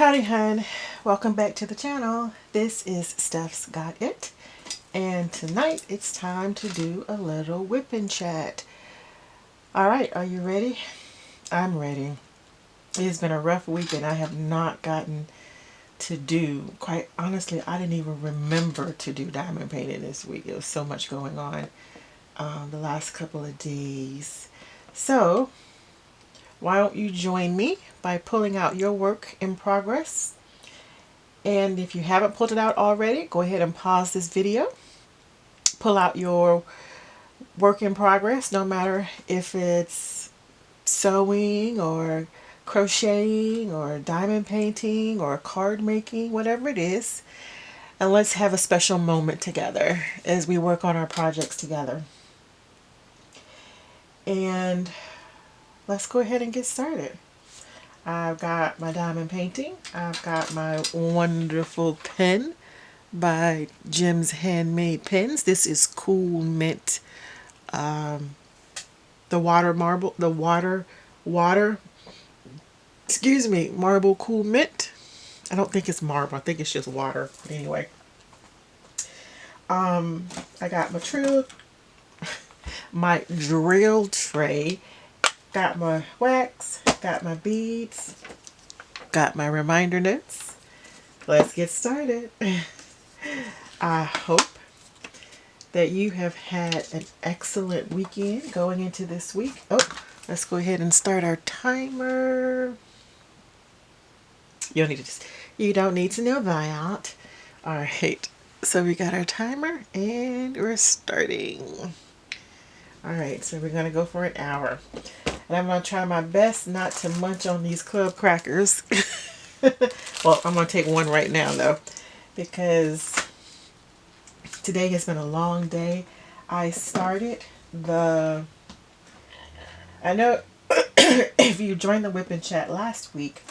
Howdy Hon, welcome back to the channel. This is Stephsgotit, and tonight it's time to do a little whipping chat. Alright, are you ready? I'm ready. It's been a rough week and I have not gotten to do, quite honestly, I didn't even remember to do diamond painting this week. There was so much going on the last couple of days. So, why don't you join me by pulling out your work in progress? And if you haven't pulled it out already, go ahead and pause this video. Pull out your work in progress, no matter if it's sewing or crocheting or diamond painting or card making, whatever it is. And let's have a special moment together as we work on our projects together. And let's go ahead and get started. I've got my diamond painting. I've got my wonderful pen by Jim's Handmade Pens. This is Cool Mint. The marble Cool Mint. I don't think it's marble. I think it's just water. But anyway. I got my drill tray. Got my wax, got my beads, got my reminder notes. Let's get started. I hope that you have had an excellent weekend going into this week. Oh, let's go ahead and start our timer. You don't need to know that. All right, so we got our timer and we're starting. All right, so we're gonna go for an hour. And I'm going to try my best not to munch on these club crackers. Well, I'm going to take one right now, though, because today has been a long day. I started I know if you joined the whipping chat last week,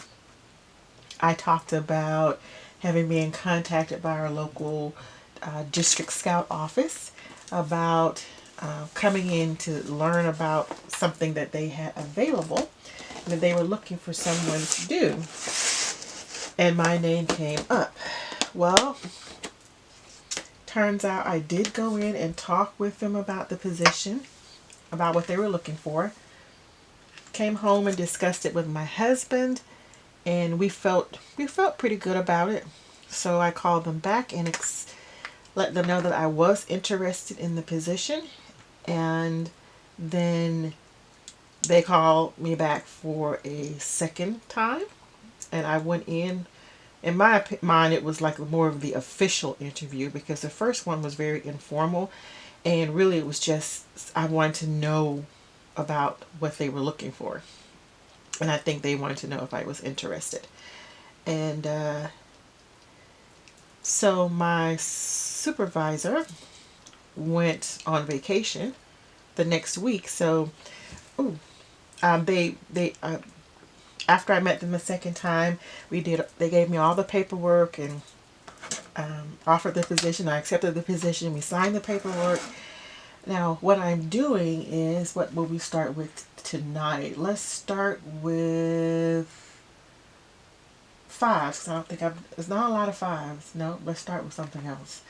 I talked about having been contacted by our local district scout office about coming in to learn about something that they had available and that they were looking for someone to do. And my name came up. Well, turns out I did go in and talk with them about the position, about what they were looking for. Came home and discussed it with my husband, and we felt pretty good about it. So I called them back and let them know that I was interested in the position. And then they called me back for a second time, and I went in my mind, it was like more of the official interview, because the first one was very informal, and really it was just, I wanted to know about what they were looking for, and I think they wanted to know if I was interested. And so my supervisor went on vacation the next week. So after I met them the second time, they gave me all the paperwork and offered the position. I accepted the position. We signed the paperwork. Now what I'm doing is, what will we start with tonight? Let's start with fives, because I don't think there's not a lot of fives. No, let's start with something else.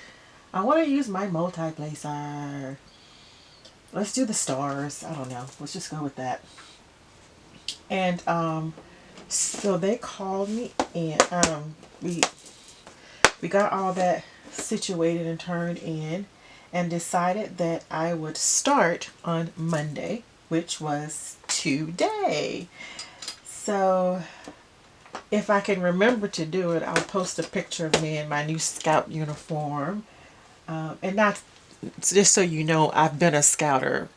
I want to use my multi-placer. Let's do the stars. I don't know. Let's just go with that. And so they called me, and we got all that situated and turned in, and decided that I would start on Monday, which was today. So if I can remember to do it, I'll post a picture of me in my new scout uniform. And not just so you know, I've been a scout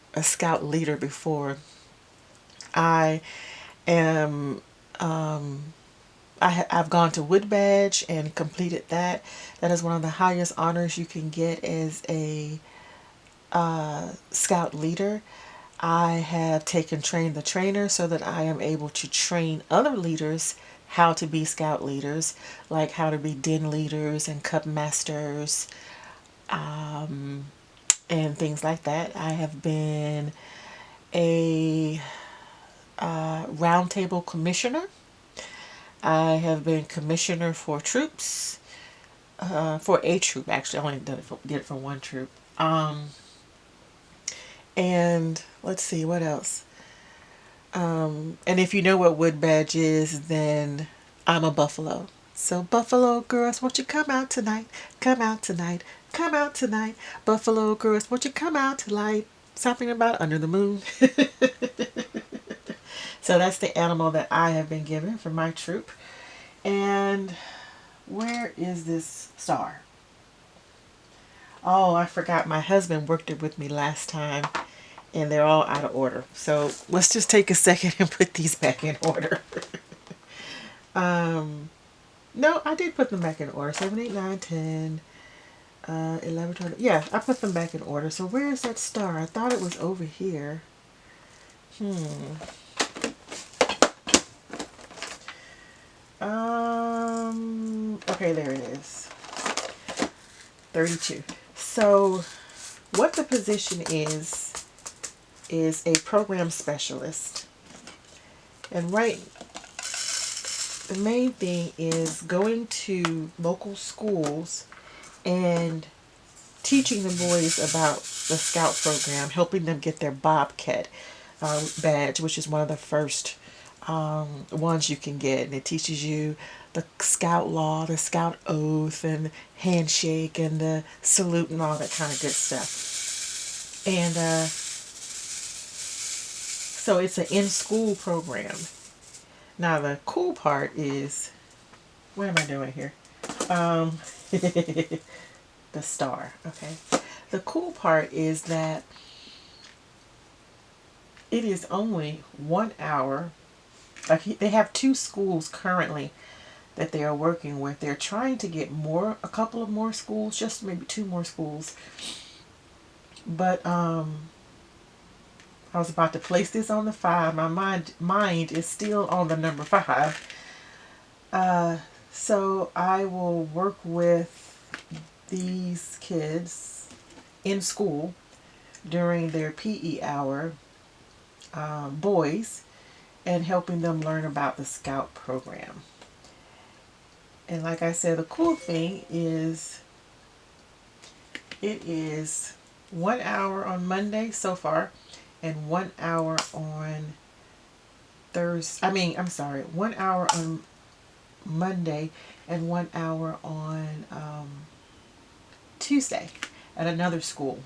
leader before. I am I've gone to Wood Badge and completed that. That is one of the highest honors you can get as a scout leader. I have taken Train the Trainer so that I am able to train other leaders how to be scout leaders, like how to be den leaders and cup masters, and things like that. I have been a roundtable commissioner. I have been commissioner for troops, for a troop actually. I only did it for one troop. And let's see what else. And if you know what wood badge is, then I'm a buffalo. So buffalo girls, won't you come out tonight? Come out tonight. Come out tonight. Buffalo girls, won't you come out tonight? Something about under the moon. So that's the animal that I have been given for my troop. And where is this star? Oh, I forgot my husband worked it with me last time, and they're all out of order. So let's just take a second and put these back in order. No, I did put them back in order. 7, 8, 9, 10, 11, 12. Yeah, I put them back in order. So where is that star? I thought it was over here. Okay, there it is. 32. So what the position is a program specialist. And right, the main thing is going to local schools and teaching the boys about the scout program, helping them get their Bobcat badge, which is one of the first ones you can get. And it teaches you the scout law, the scout oath, and handshake, and the salute, and all that kind of good stuff. And so it's an in-school program. Now the cool part is, what am I doing here? The star. Okay. The cool part is that it is only 1 hour. Like they have 2 schools currently that they are working with. They're trying to get a couple of more schools, just maybe 2 more schools. But I was about to place this on the 5. My mind is still on the number 5. So I will work with these kids in school during their PE hour, boys, and helping them learn about the Scout program. And like I said, the cool thing is it is 1 hour on Monday so far, and 1 hour on Thursday. I'm sorry, 1 hour on Monday and 1 hour on Tuesday at another school.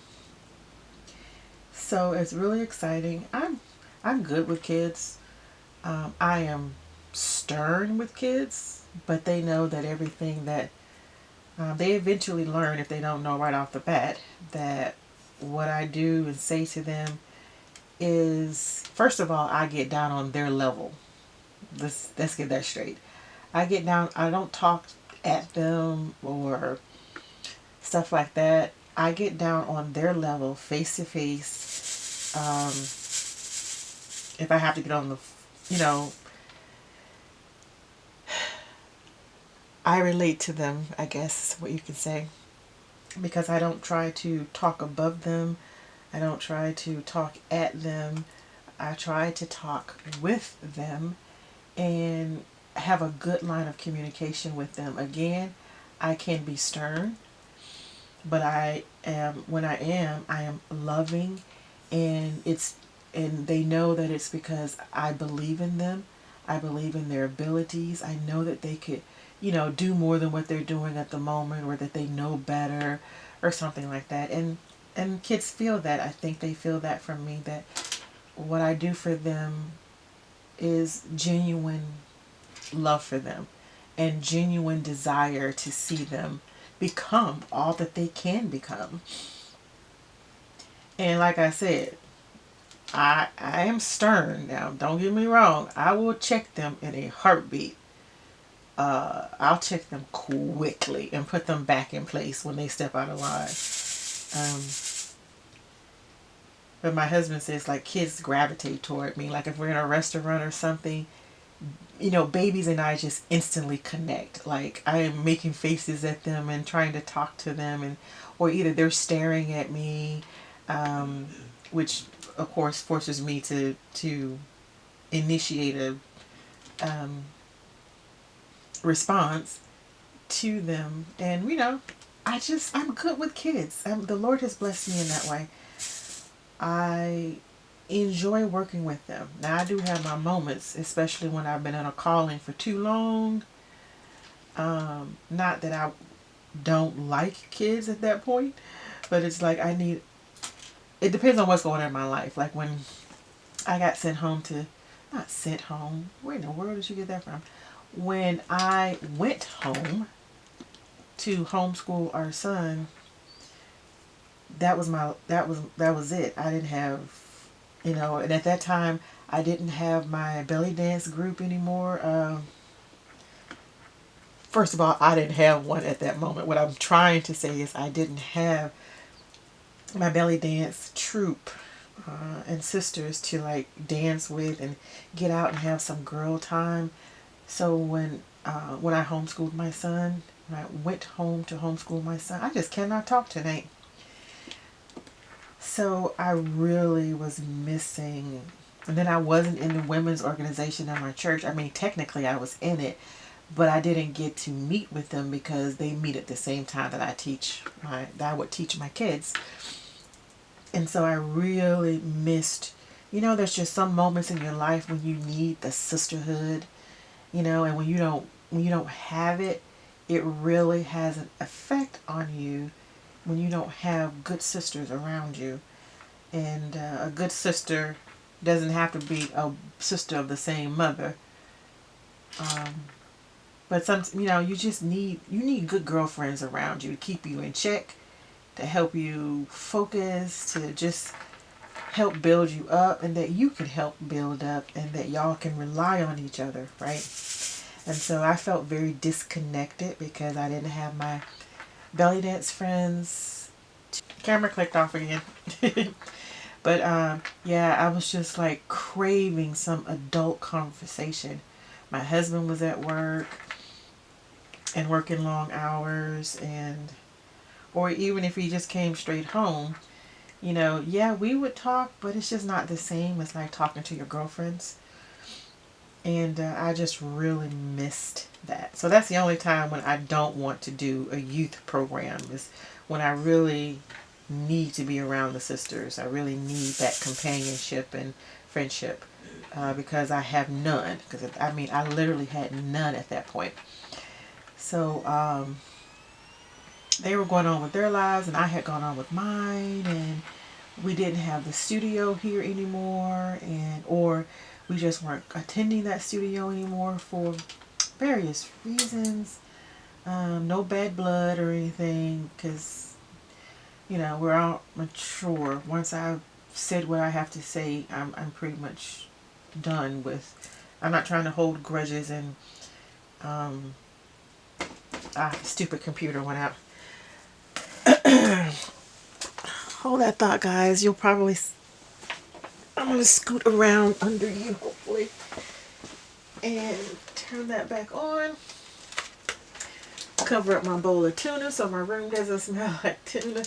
So it's really exciting. I'm good with kids. I am stern with kids, but they know that everything that they eventually learn, if they don't know right off the bat, that what I do and say to them is, first of all, I get down on their level. Let's get that straight. I get down. I don't talk at them or stuff like that. I get down on their level, face to face. If I have to get on the, you know, I relate to them, I guess is what you can say. Because I don't try to talk above them. I don't try to talk at them. I try to talk with them and have a good line of communication with them. Again, I can be stern, but when I am loving, and they know that it's because I believe in them. I believe in their abilities. I know that they could, do more than what they're doing at the moment, or that they know better or something like that. And kids feel that. I think they feel that from me, that what I do for them is genuine love for them and genuine desire to see them become all that they can become. And like I said, I am stern. Now, don't get me wrong. I will check them in a heartbeat. I'll check them quickly and put them back in place when they step out of line. But my husband says, like, kids gravitate toward me. Like if we're in a restaurant or something, babies and I just instantly connect. Like I am making faces at them and trying to talk to them, or either they're staring at me, which of course forces me to initiate a response to them. And I'm good with kids. The Lord has blessed me in that way. I enjoy working with them. Now, I do have my moments, especially when I've been in a calling for too long. Not that I don't like kids at that point, but it's like it depends on what's going on in my life. Like when I got not sent home, where in the world did you get that from? When I went home to homeschool our son, that was it. I didn't have, and at that time I didn't have my belly dance group anymore. First of all, I didn't have one at that moment. What I'm trying to say is I didn't have my belly dance troupe and sisters to like dance with and get out and have some girl time. So when I homeschooled my son, when I went home to homeschool my son, I just cannot talk tonight. So I really was missing. And then I wasn't in the women's organization in my church. I mean, technically I was in it, but I didn't get to meet with them because they meet at the same time that I would teach my kids. And so I really missed, there's just some moments in your life when you need the sisterhood, and when you don't have it, it really has an effect on you when you don't have good sisters around you. And a good sister doesn't have to be a sister of the same mother. But you need good girlfriends around you to keep you in check, to help you focus, to just help build you up, and that you can help build up, and that y'all can rely on each other, right? And so I felt very disconnected because I didn't have my belly dance friends. Camera clicked off again. But yeah, I was just like craving some adult conversation. My husband was at work and working long hours, or even if he just came straight home, yeah, we would talk, but it's just not the same as like talking to your girlfriends. And I just really missed that. So that's the only time when I don't want to do a youth program, is when I really need to be around the sisters. I really need that companionship and friendship, because I have none. Because I literally had none at that point. So they were going on with their lives, and I had gone on with mine, and we didn't have the studio here anymore, or we just weren't attending that studio anymore for various reasons. No bad blood or anything, because we're all mature. Once I've said what I have to say, I'm pretty much done with. I'm not trying to hold grudges. And stupid computer went out. Hold that thought, guys. I'm gonna scoot around under you, hopefully, and turn that back on. Cover up my bowl of tuna so my room doesn't smell like tuna.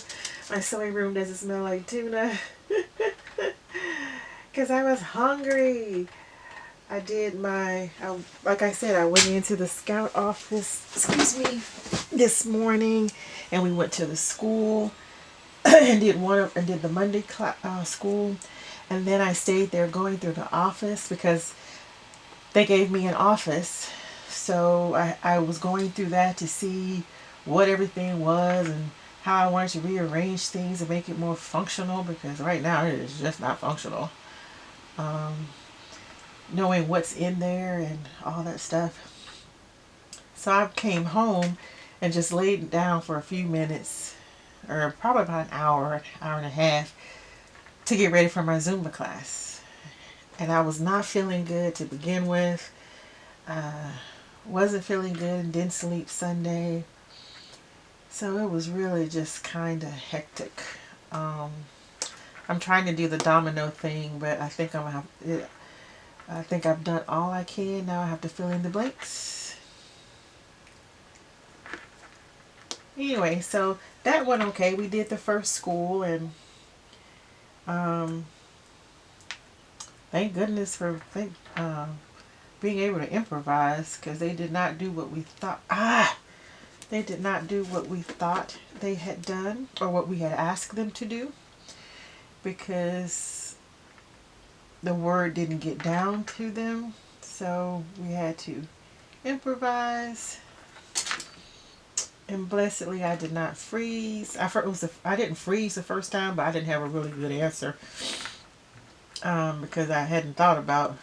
My sewing room doesn't smell like tuna. Because I was hungry. Like I said, I went into the scout office, this morning, and we went to the school and did the Monday school, and then I stayed there going through the office because they gave me an office. So I was going through that to see what everything was and how I wanted to rearrange things and make it more functional, because right now it is just not functional. Knowing what's in there and all that stuff. So I came home and just laid down for a few minutes, or probably about an hour and a half, to get ready for my Zumba class. And I was not feeling good to begin with. Wasn't feeling good and didn't sleep Sunday. So it was really just kind of hectic. I'm trying to do the domino thing, but I think I think I've done all I can. Now I have to fill in the blanks. Anyway, so that went okay. We did the first school, and thank goodness being able to improvise, because they did not do what we thought. They did not do what we thought they had done or what we had asked them to do, because the word didn't get down to them. So we had to improvise. And blessedly, I did not freeze. I didn't freeze the first time, but I didn't have a really good answer because I hadn't thought about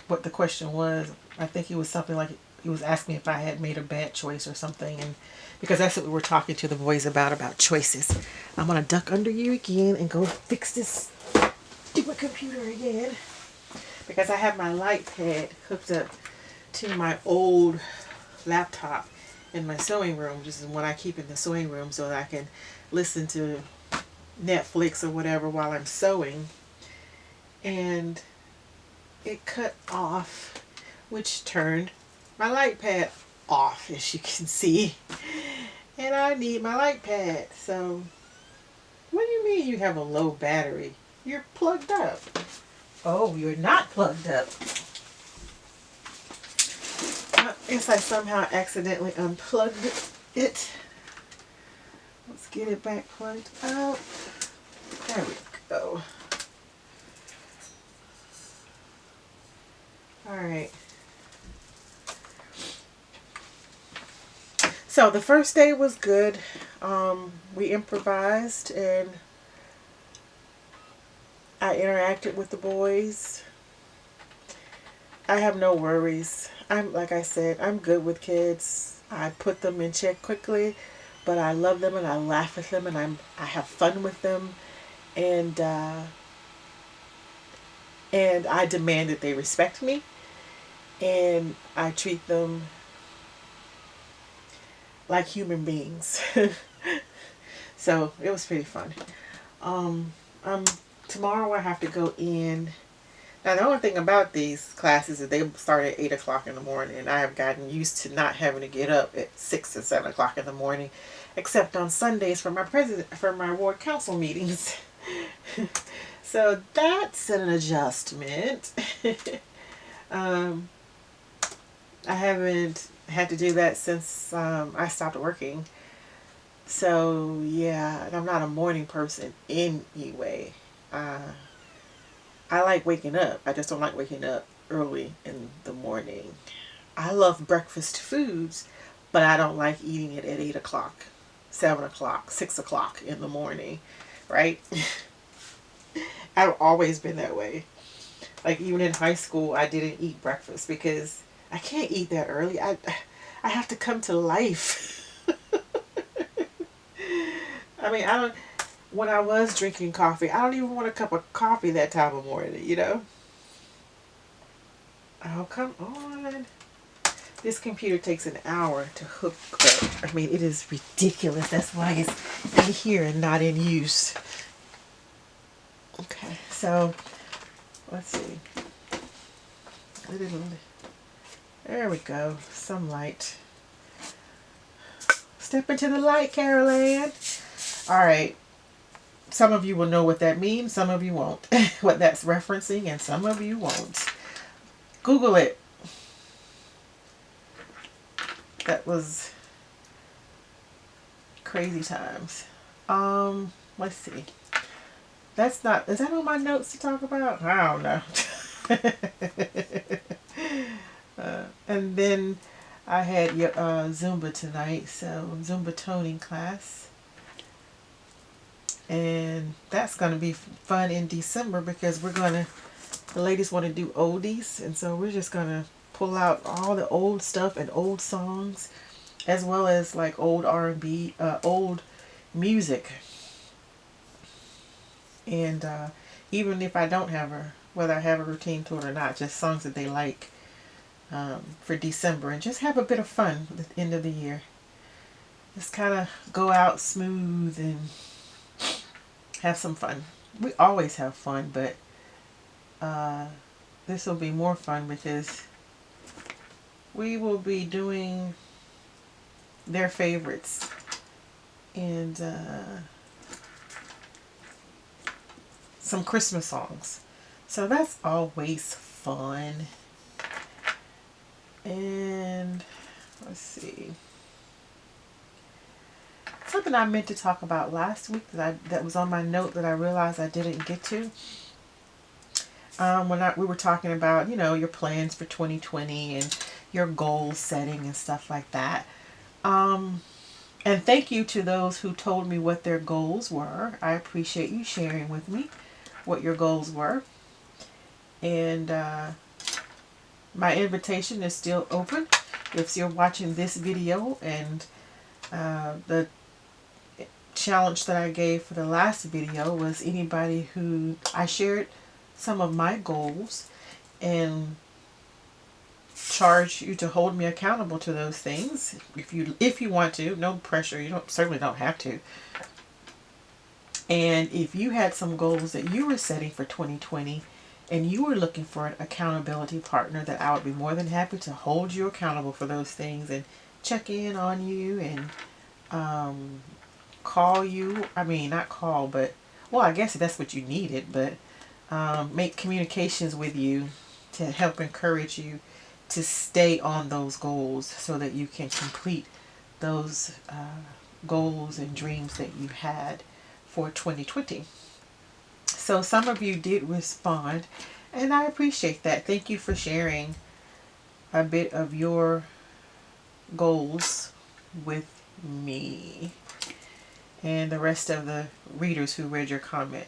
what the question was. I think it was something like he was asking me if I had made a bad choice or something, and because that's what we were talking to the boys about choices. I'm gonna duck under you again and go fix this stupid computer again, because I have my light pad hooked up to my old laptop in my sewing room. This is what I keep in the sewing room so that I can listen to Netflix or whatever while I'm sewing. And it cut off, which turned my light pad off, as you can see. And I need my light pad. So, what do you mean you have a low battery? You're plugged up. Oh, you're not plugged up. I guess I somehow accidentally unplugged it. Let's get it back plugged up. There we go. Alright. So the first day was good. We improvised and I interacted with the boys. I have no worries. Like I said, I'm good with kids. I put them in check quickly, but I love them and I laugh at them and I have fun with them, and I demand that they respect me, and I treat them like human beings. So it was pretty fun. Tomorrow I have to go in. Now, the only thing about these classes is they start at 8 o'clock in the morning, and I have gotten used to not having to get up at 6 and 7 o'clock in the morning, except on Sundays for my ward council meetings. So that's an adjustment. I haven't had to do that since I stopped working. So yeah, I'm not a morning person anyway. I like waking up. I just don't like waking up early in the morning. I love breakfast foods, but I don't like eating it at 8 o'clock, 7 o'clock, 6 o'clock in the morning, right? I've always been that way. Like even in high school, I didn't eat breakfast because I can't eat that early. I have to come to life. I mean, when I was drinking coffee, I don't even want a cup of coffee that time of morning, you know? Oh, come on. This computer takes an hour to hook up. I mean, it is ridiculous. That's why it's in here and not in use. Okay, so let's see. There we go. Some light. Step into the light, Carol Ann. All right. Some of you will know what that means. Some of you won't. What that's referencing, and some of you won't. Google it. That was crazy times. Let's see. Is that on my notes to talk about? I don't know. And then I had Zumba tonight, so Zumba toning class. And that's going to be fun in December because the ladies want to do oldies, and so we're just going to pull out all the old stuff and old songs, as well as like old R&B, old music. And even if I don't have whether I have a routine to it or not, just songs that they like for December, and just have a bit of fun at the end of the year. Just kind of go out smooth and have some fun. We always have fun, but this will be more fun because we will be doing their favorites and some Christmas songs. So that's always fun. And let's see. Something I meant to talk about last week that was on my note that I realized I didn't get to. We were talking about, your plans for 2020 and your goal setting and stuff like that. And thank you to those who told me what their goals were. I appreciate you sharing with me what your goals were. And my invitation is still open. If you're watching this video, and the challenge that I gave for the last video was anybody who I shared some of my goals and charge you to hold me accountable to those things. If you want to, no pressure. You certainly don't have to. And if you had some goals that you were setting for 2020 and you were looking for an accountability partner, that I would be more than happy to hold you accountable for those things and check in on you and call you. I mean, not call, but, well, I guess that's what you needed, but make communications with you to help encourage you to stay on those goals so that you can complete those goals and dreams that you had for 2020. So some of you did respond, and I appreciate that. Thank you for sharing a bit of your goals with me and the rest of the readers who read your comment.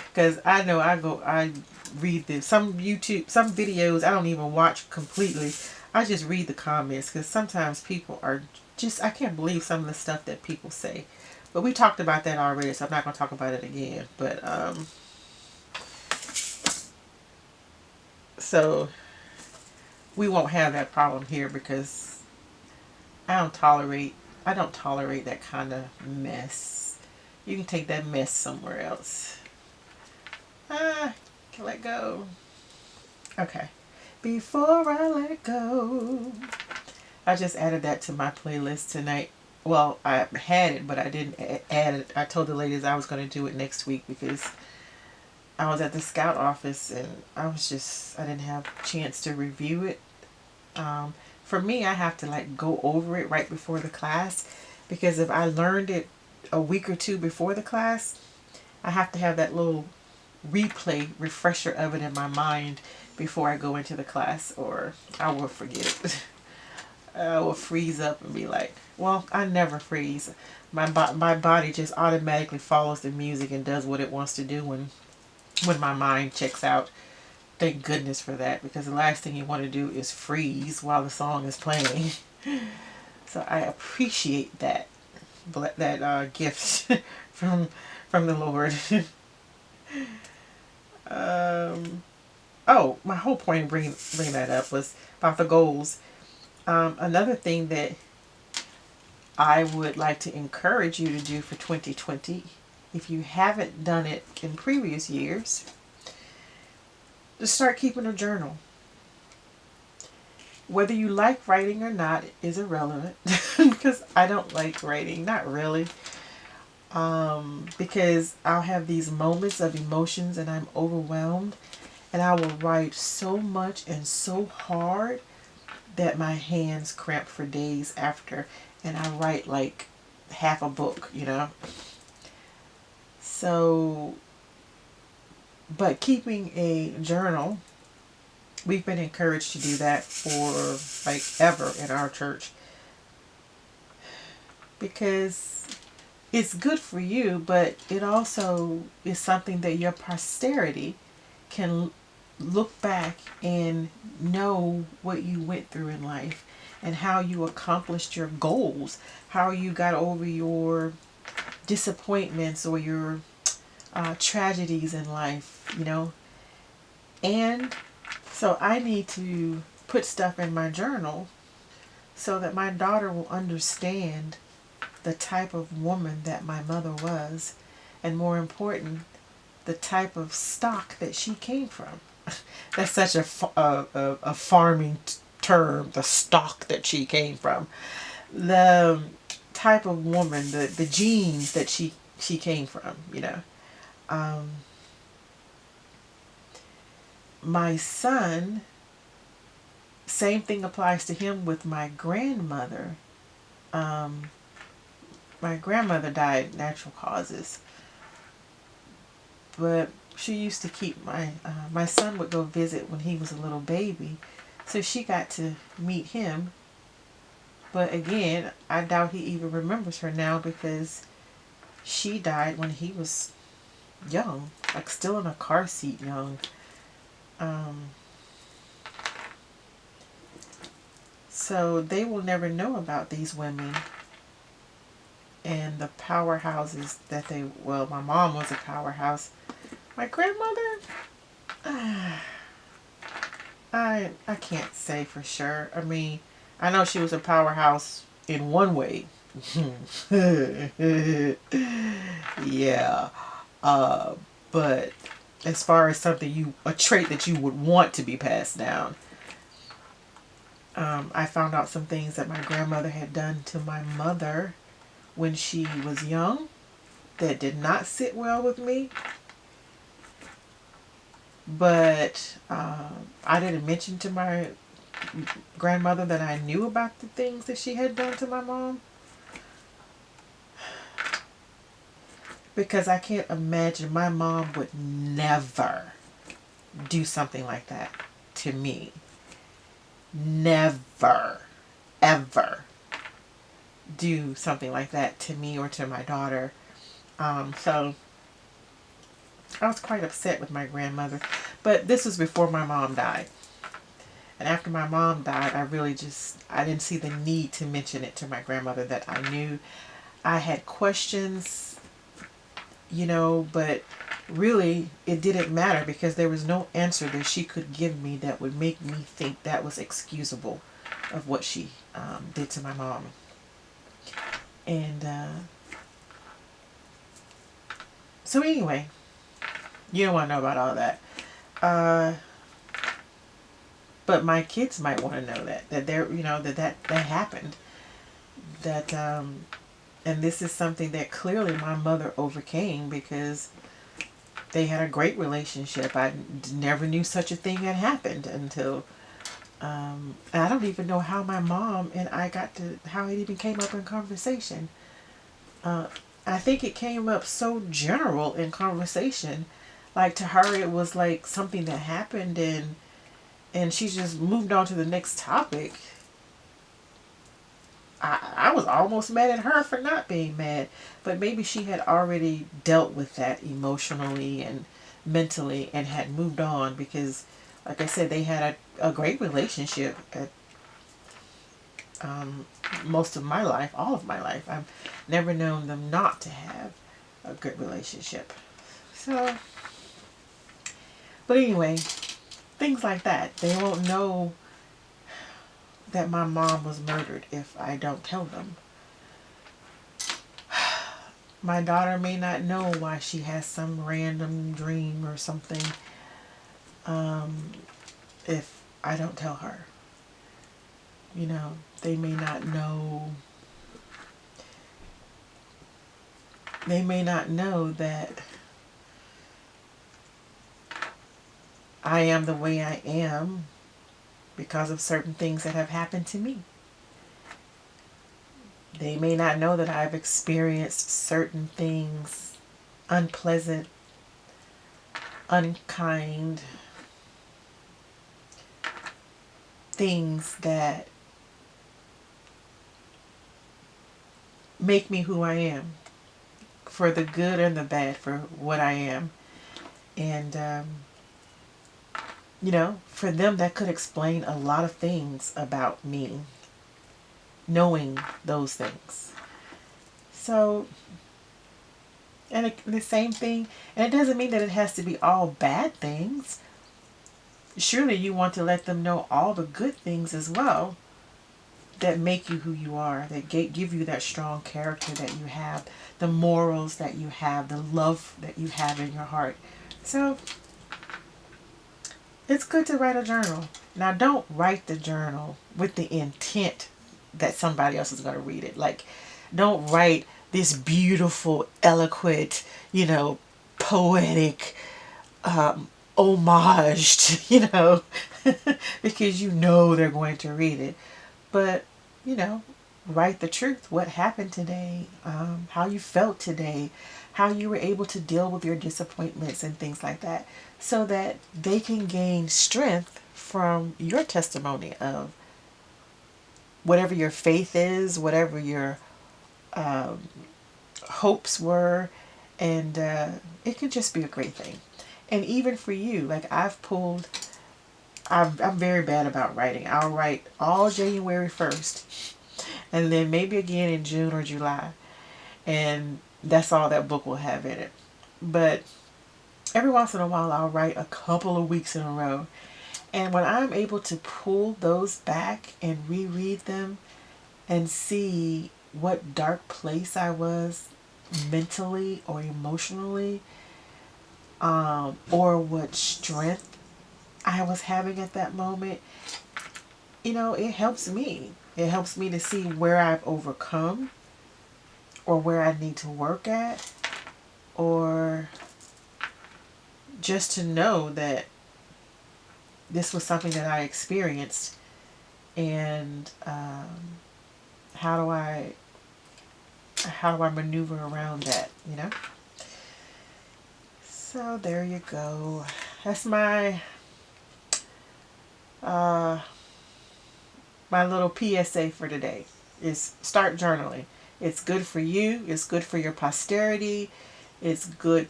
Because I know I read some videos I don't even watch completely. I just read the comments because sometimes people are just, I can't believe some of the stuff that people say. But we talked about that already, so I'm not going to talk about it again. But, so we won't have that problem here because I don't tolerate that kind of mess. You can take that mess somewhere else. Let go. Okay. Before I let go. I just added that to my playlist tonight. Well, I had it, but I didn't add it. I told the ladies I was going to do it next week because I was at the scout office and I didn't have a chance to review it. For me, I have to go over it right before the class, because if I learned it a week or two before the class, I have to have that little refresher of it in my mind before I go into the class, or I will forget it. I will freeze up and be like, well, I never freeze. My body just automatically follows the music and does what it wants to do when my mind checks out. Thank goodness for that, because the last thing you want to do is freeze while the song is playing. So I appreciate that gift from the Lord. Oh, my whole point in bringing that up was about the goals. Another thing that I would like to encourage you to do for 2020, if you haven't done it in previous years, to start keeping a journal. Whether you like writing or not is irrelevant, because I don't like writing, not really. Because I'll have these moments of emotions and I'm overwhelmed, and I will write so much and so hard that my hands cramp for days after, and I write like half a book, So, but keeping a journal, we've been encouraged to do that for ever in our church, because it's good for you, but it also is something that your posterity can look back and know what you went through in life and how you accomplished your goals, how you got over your disappointments or your tragedies in life, And so I need to put stuff in my journal so that my daughter will understand the type of woman that my mother was, and more important, the type of stock that she came from. That's such a farming term, the stock that she came from. The type of woman, the genes that she came from, My son, same thing applies to him with my grandmother. Um, my grandmother died natural causes, but she used to keep my son would go visit when he was a little baby, so she got to meet him. But again, I doubt he even remembers her now because she died when he was young, like still in a car seat young. Um, so they will never know about these women and the powerhouses that they, well, my mom was a powerhouse. My grandmother, I can't say for sure. I mean, I know she was a powerhouse in one way. Yeah. Uh, but as far as a trait that you would want to be passed down, I found out some things that my grandmother had done to my mother when she was young that did not sit well with me. But I didn't mention to my grandmother that I knew about the things that she had done to my mom, because I can't imagine my mom would never do something like that to me. Never, ever do something like that to me or to my daughter. So I was quite upset with my grandmother. But this was before my mom died. And after my mom died, I didn't see the need to mention it to my grandmother that I knew. I had questions, but really it didn't matter because there was no answer that she could give me that would make me think that was excusable of what she did to my mom. And so anyway, you don't want to know about all that. But my kids might want to know that they're, that happened. That, and this is something that clearly my mother overcame because they had a great relationship. I never knew such a thing had happened until, I don't even know how my mom and I how it even came up in conversation. I think it came up so general in conversation. Like to her, it was like something that happened and she just moved on to the next topic. I was almost mad at her for not being mad, but maybe she had already dealt with that emotionally and mentally and had moved on because, like I said, they had a great relationship at most of my life, all of my life. I've never known them not to have a good relationship. So, but anyway, things like that. They won't know that my mom was murdered if I don't tell them. My daughter may not know why she has some random dream or something if I don't tell her. They may not know. They may not know that I am the way I am because of certain things that have happened to me. They may not know that I've experienced certain things, unpleasant, unkind things that make me who I am, for the good and the bad, for what I am. And, for them that could explain a lot of things about me, knowing those things. So, and the same thing, and it doesn't mean that it has to be all bad things. Surely you want to let them know all the good things as well that make you who you are, that give you that strong character that you have, the morals that you have, the love that you have in your heart. So it's good to write a journal. Now don't write the journal with the intent that somebody else is going to read it. Like, don't write this beautiful, eloquent, poetic homaged, because you know they're going to read it. But, you know, write the truth. What happened today, how you felt today, how you were able to deal with your disappointments and things like that, so that they can gain strength from your testimony of whatever your faith is, whatever your hopes were, and it could just be a great thing. And even for you, like I'm very bad about writing. I'll write all January 1st, and then maybe again in June or July, and that's all that book will have in it. But every once in a while, I'll write a couple of weeks in a row, and when I'm able to pull those back and reread them and see what dark place I was mentally or emotionally, or what strength I was having at that moment, it helps me. It helps me to see where I've overcome or where I need to work at, or just to know that this was something that I experienced, and how do I maneuver around that, So there you go. That's my my little PSA for today, is start journaling. It's good for you. It's good for your posterity. It's good.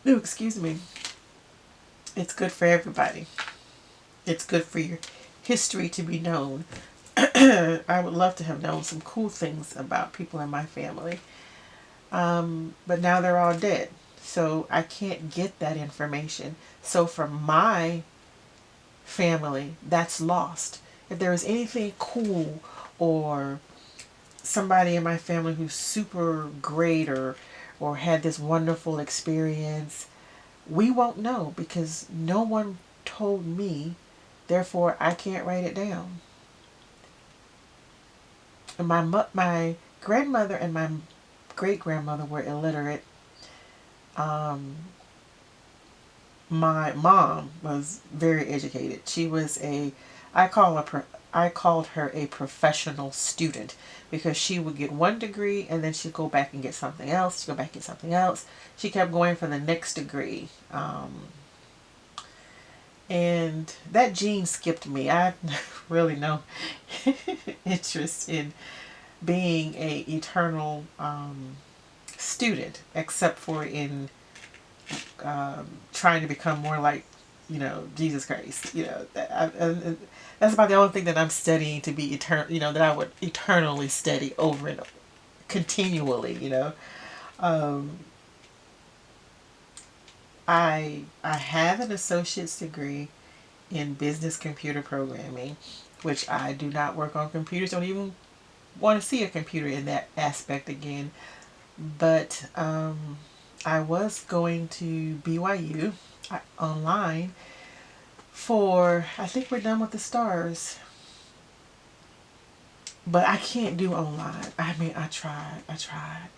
Ooh, excuse me. It's good for everybody. It's good for your history to be known. I would love to have known some cool things about people in my family. But now they're all dead. So I can't get that information. So for my family, that's lost. If there was anything cool, or somebody in my family who's super great, or had this wonderful experience, we won't know because no one told me. Therefore, I can't write it down. And my grandmother and my great grandmother were illiterate. My mom was very educated. She was I called her a professional student, because she would get one degree and then she'd go back and get something else. She'd go back and get something else. She kept going for the next degree. And that gene skipped me. I had really no interest in being a eternal student, except for in trying to become more like, Jesus Christ. That's about the only thing that I'm studying to be eternal. That I would eternally study over and continually. I have an associate's degree in business computer programming, which I do not work on computers. Don't even want to see a computer in that aspect again. But I was going to BYU online for, I think we're done with the stars. But I can't do online. I mean, I tried.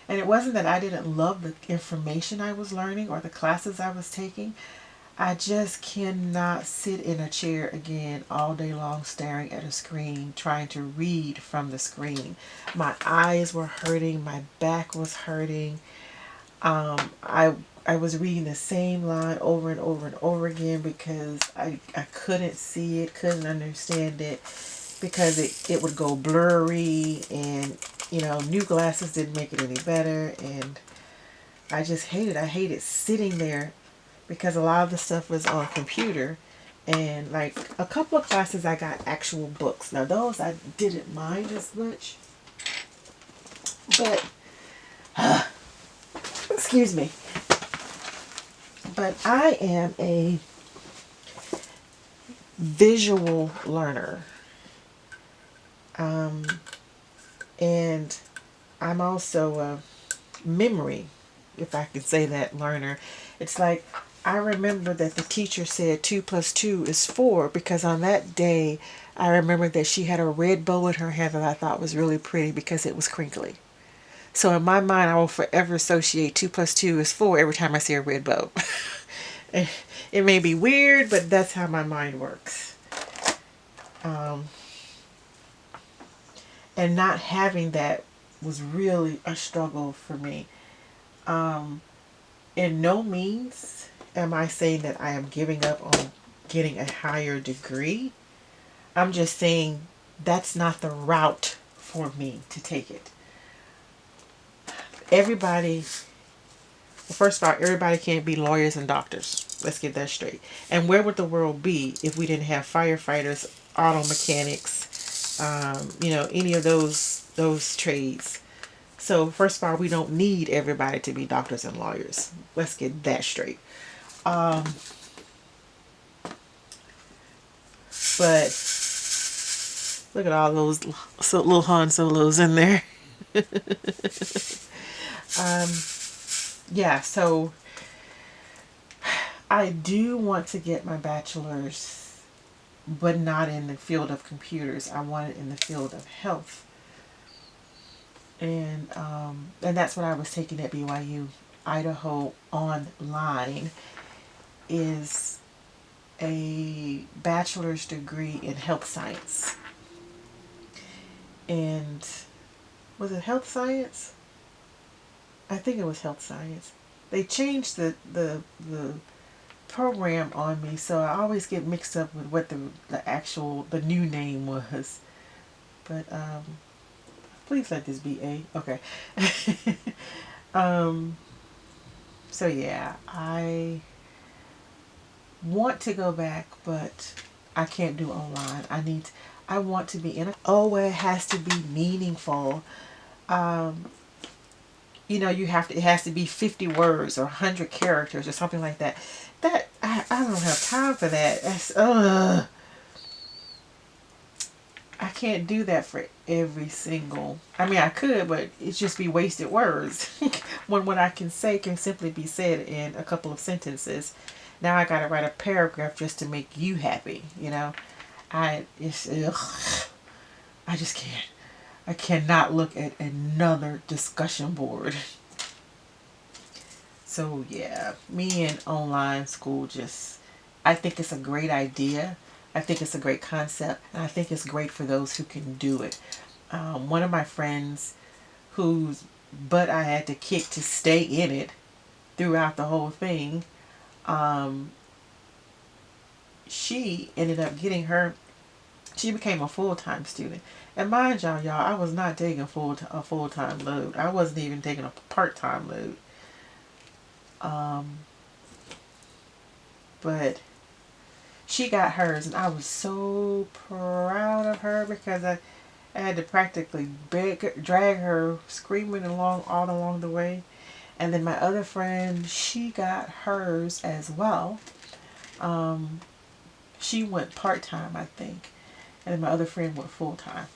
And it wasn't that I didn't love the information I was learning or the classes I was taking. I just cannot sit in a chair again all day long staring at a screen, trying to read from the screen. My eyes were hurting. My back was hurting. I was reading the same line over and over and over again because I couldn't see it, couldn't understand it, because it would go blurry, and new glasses didn't make it any better, and I hated sitting there, because a lot of the stuff was on computer, and like a couple of classes I got actual books. Now those I didn't mind as much, but excuse me. But I am a visual learner. And I'm also a memory, if I can say that, learner. It's like, I remember that the teacher said 2 plus 2 is 4, because on that day, I remember that she had a red bow in her hair that I thought was really pretty because it was crinkly. So in my mind, I will forever associate 2 plus 2 is 4 every time I see a red bow. It may be weird, but that's how my mind works. And not having that was really a struggle for me. In no means am I saying that I am giving up on getting a higher degree. I'm just saying that's not the route for me to take it. Everybody, well, first of all, everybody can't be lawyers and doctors. Let's get that straight. And where would the world be if we didn't have firefighters, auto mechanics, any of those trades? So first of all, we don't need everybody to be doctors and lawyers. Let's get that straight. But look at all those little Han Solos in there. Yeah, so I do want to get my bachelor's, but not in the field of computers. I want it in the field of health. And that's what I was taking at BYU. Idaho Online is a bachelor's degree in health science. And was it health science? I think it was health science. They changed the program on me, so I always get mixed up with what the new name was. But please let this be A. Okay. So yeah, I want to go back, but I can't do online. I want to be in a it has to be meaningful. It has to be 50 words or 100 characters or something like that. That I don't have time for that. I can't do that for every single. I mean, I could, but it's just be wasted words. when what I can say can simply be said in a couple of sentences. Now I gotta write a paragraph just to make you happy. I just can't. I cannot look at another discussion board. So yeah, me and online school I think it's a great idea. I think it's a great concept, and I think it's great for those who can do it. One of my friends whose butt I had to kick to stay in it throughout the whole thing, she ended up she became a full-time student. And mind y'all, I was not taking a full-time load. I wasn't even taking a part-time load. But she got hers, and I was so proud of her because I had to practically drag her screaming all along the way. And then my other friend, she got hers as well. She went part-time, I think. And then my other friend went full-time.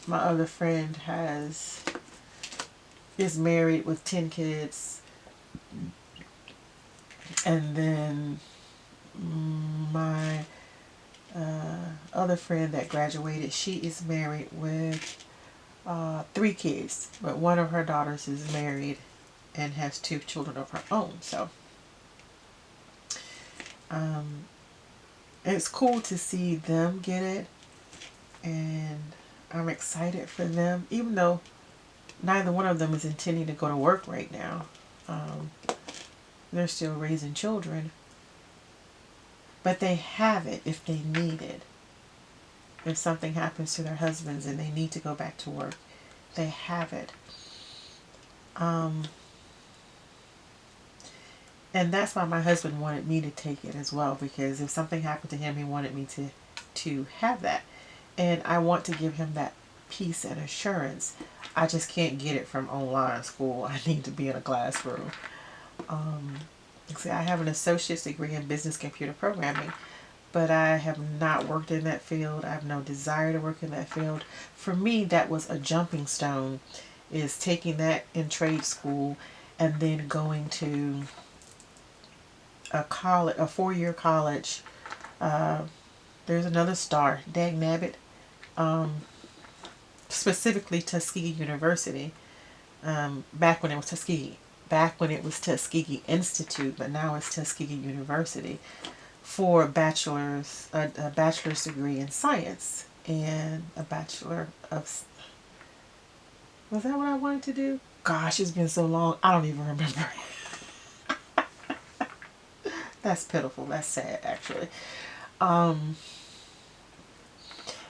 My other friend is married with 10 kids. And then my other friend that graduated, she is married with 3 kids. But one of her daughters is married and has 2 children of her own. So it's cool to see them get it. And I'm excited for them, even though neither one of them is intending to go to work right now. They're still raising children. But they have it if they need it. If something happens to their husbands and they need to go back to work, they have it. And that's why my husband wanted me to take it as well, because if something happened to him, he wanted me to have that. And I want to give him that peace and assurance. I just can't get it from online school. I need to be in a classroom. See, I have an associate's degree in business computer programming, but I have not worked in that field. I have no desire to work in that field. For me, that was a jumping stone, is taking that in trade school and then going to a 4-year college. There's another star, dag nabbit, specifically Tuskegee University, back when it was Tuskegee. back when it was Tuskegee Institute, but now it's Tuskegee University, for a bachelor's degree in science and a bachelor of, was that what I wanted to do? Gosh, it's been so long, I don't even remember. That's pitiful. That's sad, actually. Um,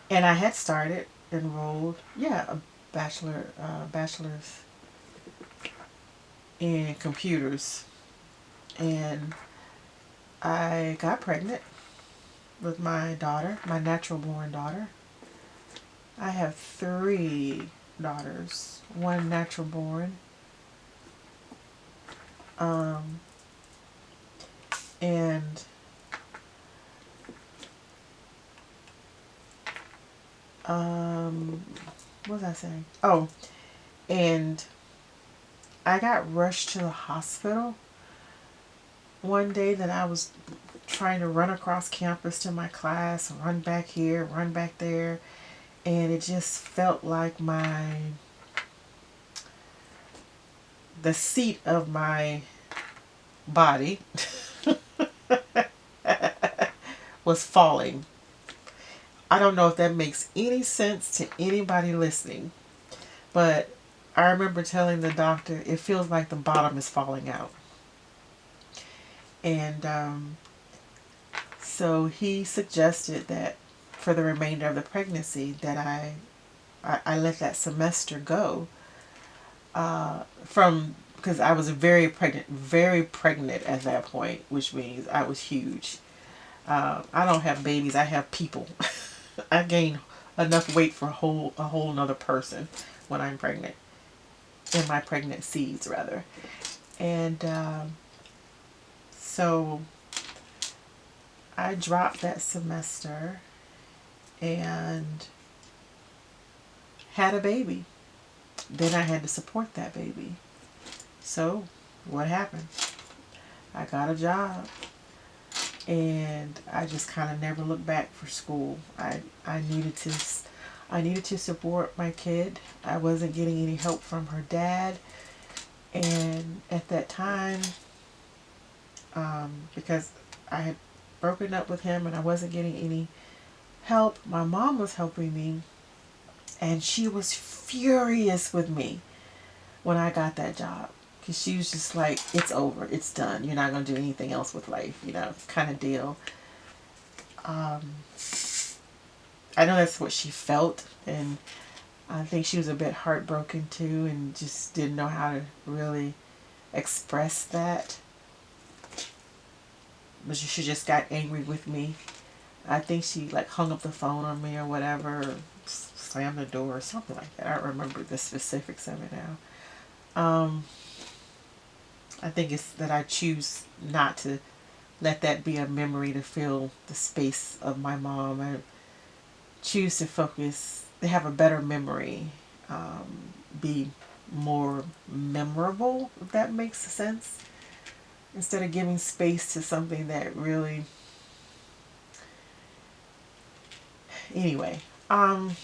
and I had started enrolled, yeah, a bachelor's in computers, and I got pregnant with my daughter, my natural born daughter. I have 3 daughters, one natural born, um, and what was I saying? Oh, and I got rushed to the hospital one day that I was trying to run across campus to my class, run back here, run back there, and it just felt like the seat of my body was falling. I don't know if that makes any sense to anybody listening, but I remember telling the doctor, it feels like the bottom is falling out. And so he suggested that for the remainder of the pregnancy that I let that semester go, from, because I was very pregnant at that point, which means I was huge. I don't have babies, I have people. I gain enough weight for a whole another person when I'm pregnant, in my pregnancies rather. And so I dropped that semester and had a baby. Then I had to support that baby. So what happened? I got a job, and I just kind of never looked back for school. I needed to support my kid. I wasn't getting any help from her dad, and at that time, because I had broken up with him and I wasn't getting any help, my mom was helping me, and she was furious with me when I got that job, because she was just like, it's over, it's done, you're not going to do anything else with life, kind of deal. I know that's what she felt, and I think she was a bit heartbroken too, and just didn't know how to really express that. But she just got angry with me. I think she like hung up the phone on me or whatever, or slammed the door or something like that. I don't remember the specifics of it now. I think it's that I choose not to let that be a memory to fill the space of my mom. I choose to focus, to have a better memory, be more memorable, if that makes sense, instead of giving space to something that really, anyway. I'm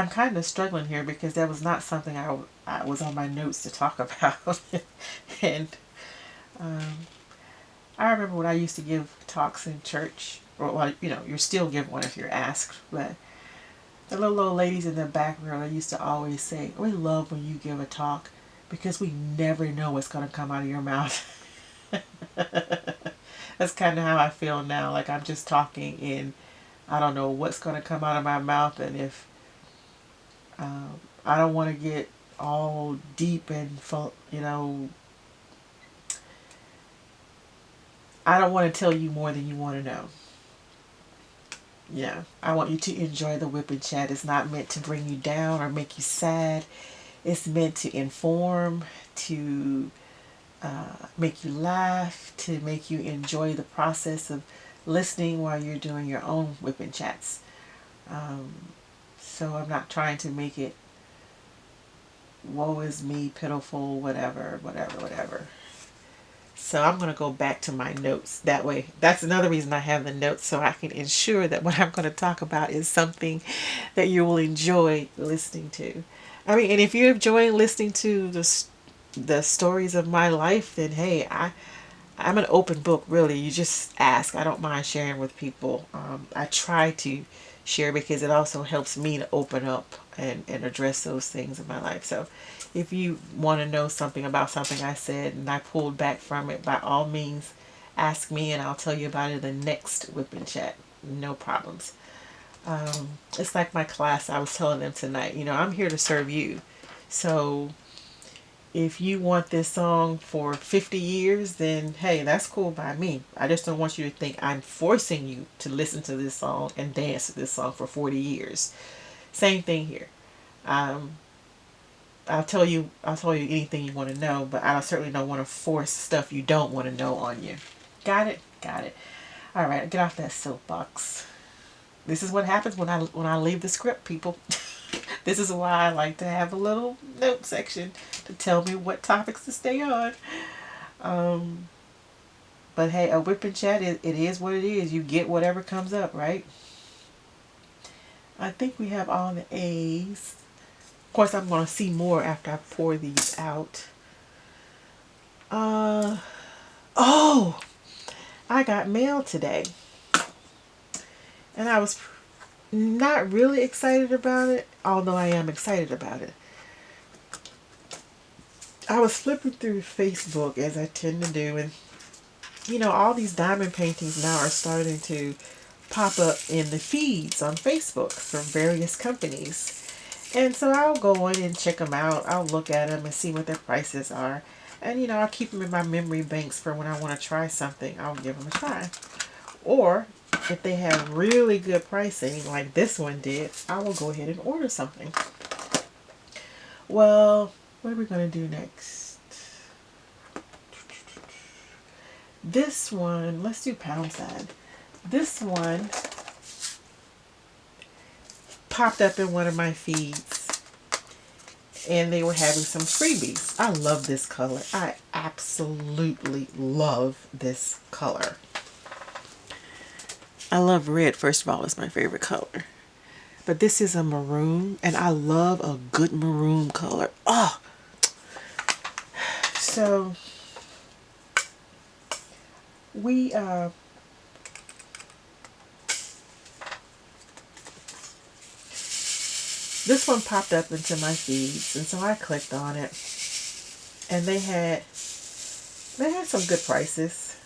kind of struggling here because that was not something I was on my notes to talk about. And um, I remember when I used to give talks in church, or well, you're still give one if you're asked, but the little old ladies in the back row, they used to always say, we love when you give a talk because we never know what's going to come out of your mouth. That's kind of how I feel now. Like I'm just talking and I don't know what's going to come out of my mouth, and if I don't want to get all deep and I don't want to tell you more than you want to know. Yeah, I want you to enjoy the WIP and chat. It's not meant to bring you down or make you sad. It's meant to inform, to make you laugh, to make you enjoy the process of listening while you're doing your own WIP and chats. So I'm not trying to make it woe is me, pitiful, whatever, whatever, whatever. So I'm going to go back to my notes. That way, that's another reason I have the notes, so I can ensure that what I'm going to talk about is something that you will enjoy listening to. I mean, and if you enjoy listening to the stories of my life, then hey, I'm an open book, really. You just ask. I don't mind sharing with people. I try to share because it also helps me to open up and address those things in my life. So if you want to know something about something I said and I pulled back from it, by all means, ask me and I'll tell you about it in the next Whip and Chat. No problems. It's like my class I was telling them tonight. I'm here to serve you. So if you want this song for 50 years, then hey, that's cool by me. I just don't want you to think I'm forcing you to listen to this song and dance to this song for 40 years. Same thing here. Um, I'll tell you anything you want to know, but I certainly don't want to force stuff you don't want to know on you. Got it? Got it. All right, get off that soapbox. This is what happens when I leave the script, people. This is why I like to have a little note section to tell me what topics to stay on. Um, but hey, a whip and chat, it is what it is. You get whatever comes up, right? I think we have all the A's. Of course, I'm going to see more after I pour these out. Uh, oh, I got mail today. And I was not really excited about it, although I am excited about it. I was flipping through Facebook as I tend to do, and all these diamond paintings now are starting to pop up in the feeds on Facebook from various companies. And so I'll go in and check them out. I'll look at them and see what their prices are. And I'll keep them in my memory banks for when I want to try something. I'll give them a try. Or if they have really good pricing, like this one did, I will go ahead and order something. Well, what are we going to do next? This one, let's do pound sign. This one popped up in one of my feeds and they were having some freebies. I love this color. I absolutely love this color. I love red, first of all, it's my favorite color. But this is a maroon and I love a good maroon color. Oh, so we this one popped up into my feeds, and so I clicked on it, and they had some good prices,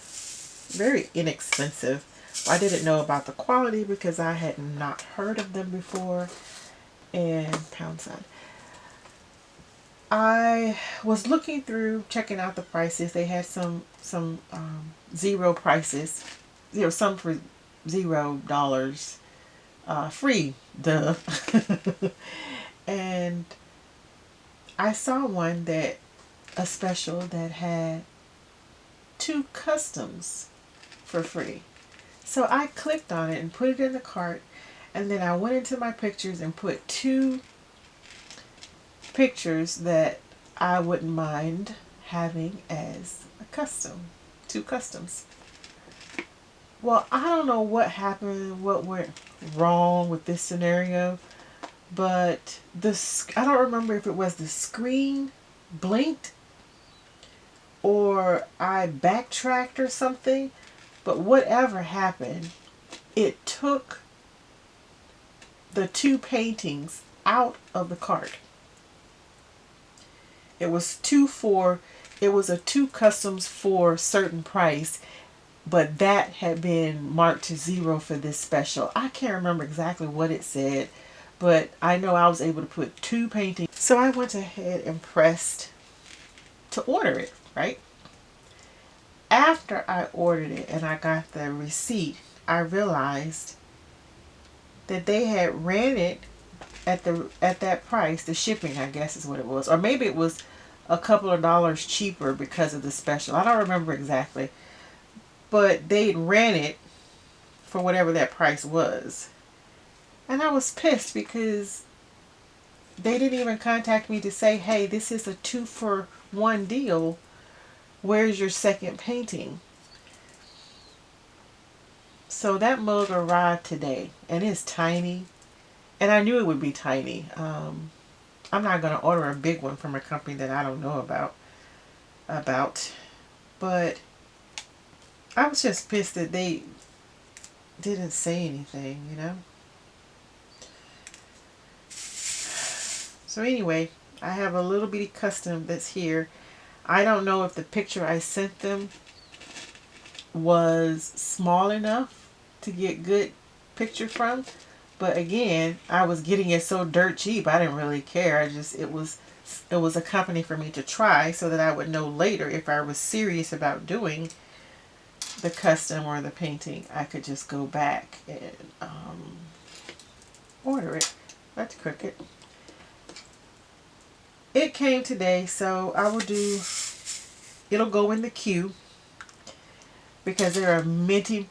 very inexpensive. I didn't know about the quality because I had not heard of them before. And pound sign. I was looking through, checking out the prices. They had some zero prices, some for $0, free, duh. And I saw one a special that had 2 customs for free. So I clicked on it and put it in the cart, and then I went into my pictures and put 2 pictures that I wouldn't mind having as a custom. 2 customs. Well, I don't know what happened, what went wrong with this scenario, but I don't remember if it was the screen blinked or I backtracked or something, but whatever happened, it took the 2 paintings out of the cart. It was a 2 customs for certain price, but that had been marked to 0 for this special. I can't remember exactly what it said, but I know I was able to put 2 paintings. So I went ahead and pressed to order it, right? After I ordered it and I got the receipt, I realized that they had ran it at that price. The shipping, I guess, is what it was, or maybe it was a couple of dollars cheaper because of the special. I don't remember exactly, but they ran it for whatever that price was, and I was pissed because they didn't even contact me to say, hey, this is a 2-for-1 deal. Where's your second painting? So that mug arrived today, and it's tiny, and I knew it would be tiny. I'm not going to order a big one from a company that I don't know about. But I was just pissed that they didn't say anything, you know. So anyway, I have a little bitty custom that's here. I don't know if the picture I sent them was small enough to get good picture from, but again, I was getting it so dirt cheap I didn't really care. It was a company for me to try so that I would know later if I was serious about doing the custom or the painting. I could just go back and order it. That's crooked. It came today, so I will do, it'll go in the queue because there are many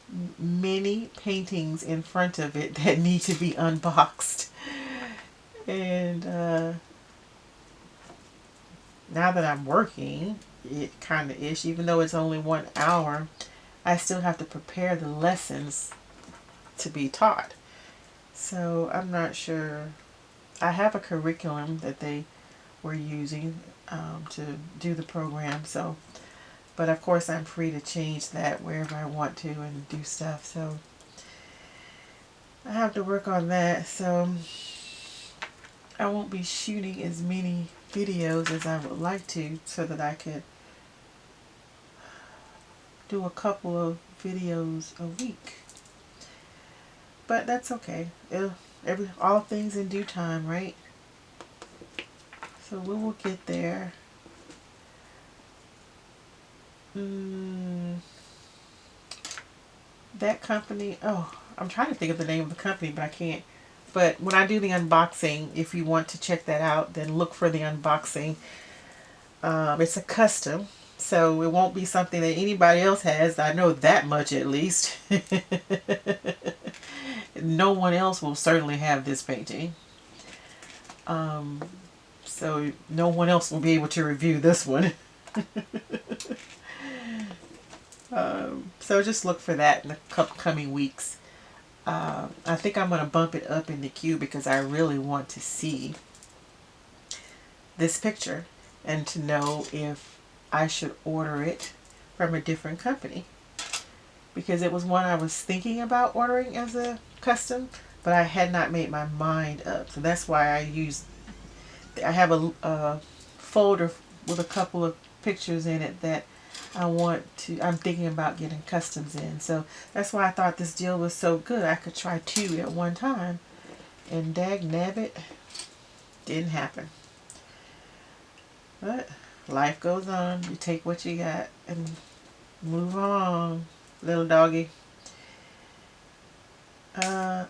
paintings in front of it that need to be unboxed. And now that I'm working, it kind of ish, even though it's only 1 hour, I still have to prepare the lessons to be taught. So I'm not sure. I have a curriculum that they were using to do the program. So, but of course I'm free to change that wherever I want to and do stuff. So I have to work on that. So I won't be shooting as many videos as I would like to, so that I could do a couple of videos a week. But that's okay. All things in due time, right? So we will get there. That company, oh, I'm trying to think of the name of the company, but I can't. But when I do the unboxing, if you want to check that out, then look for the unboxing. It's a custom, so it won't be something that anybody else has. I know that much at least. No one else will certainly have this painting. So no one else will be able to review this one. So just look for that in the coming weeks. I think I'm going to bump it up in the queue because I really want to see this picture and to know if I should order it from a different company. Because it was one I was thinking about ordering as a custom, but I had not made my mind up. So that's why I have a folder with a couple of pictures in it that I'm thinking about getting customs in. So that's why I thought this deal was so good. I could try 2 at one time. And dag nabbit, didn't happen. But life goes on. You take what you got and move on, little doggy.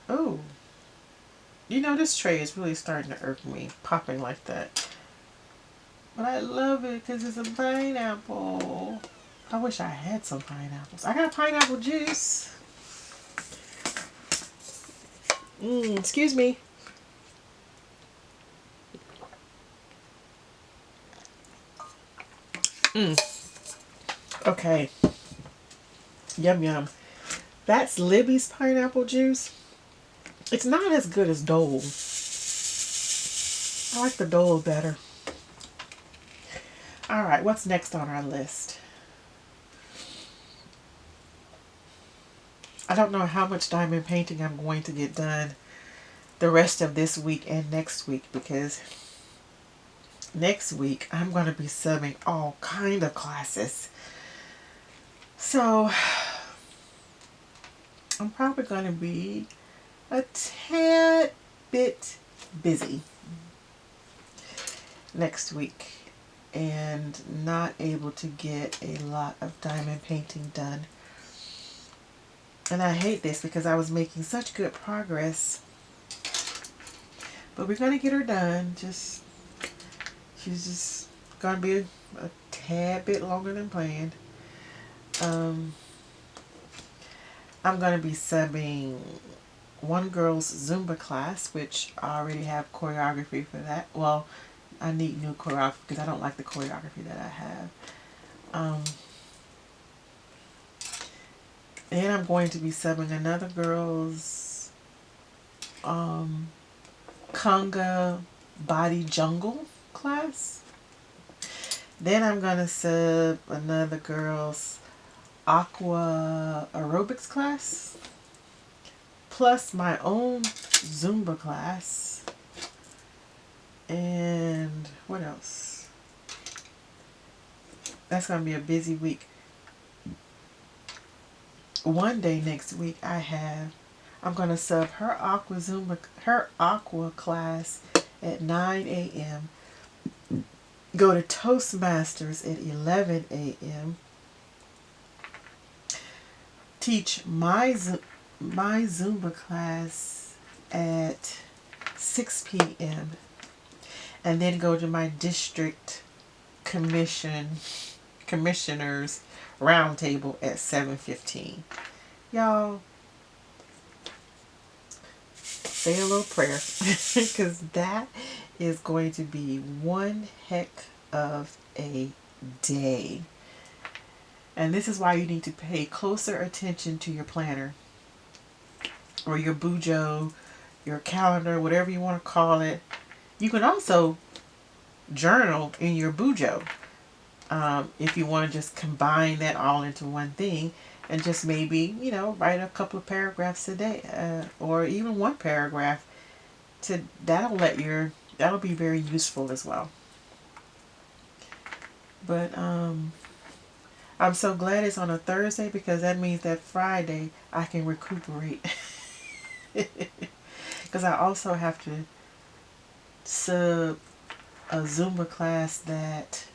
Oh. You know, this tray is really starting to irk me, popping like that. But I love it because it's a pineapple. I wish I had some pineapples. I got pineapple juice. Excuse me. Okay. Yum yum. That's Libby's pineapple juice. It's not as good as Dole. I like the Dole better. Alright, what's next on our list? I don't know how much diamond painting I'm going to get done the rest of this week and next week, because next week I'm going to be subbing all kind of classes. So I'm probably going to be a tad bit busy next week and not able to get a lot of diamond painting done. And I hate this because I was making such good progress. But we're going to get her done. She's just going to be a tad bit longer than planned. I'm going to be subbing one girl's Zumba class, which I already have choreography for that. Well, I need new choreography because I don't like the choreography that I have. And I'm going to be subbing another girl's conga body jungle class. Then I'm going to sub another girl's aqua aerobics class, plus my own Zumba class. And what else? That's going to be a busy week. One day next week I'm going to sub her aqua class at 9 a.m. Go to Toastmasters at 11 a.m. Teach my Zumba class at 6 p.m. and then go to my district commissioners roundtable at 7:15. Y'all, say a little prayer because that is going to be one heck of a day. And this is why you need to pay closer attention to your planner or your bujo, your calendar, whatever you want to call it. You can also journal in your bujo if you want to just combine that all into one thing and just maybe, write a couple of paragraphs a day or even one paragraph. That'll be very useful as well. But I'm so glad it's on a Thursday because that means that Friday I can recuperate. Because I also have to sub a Zumba class that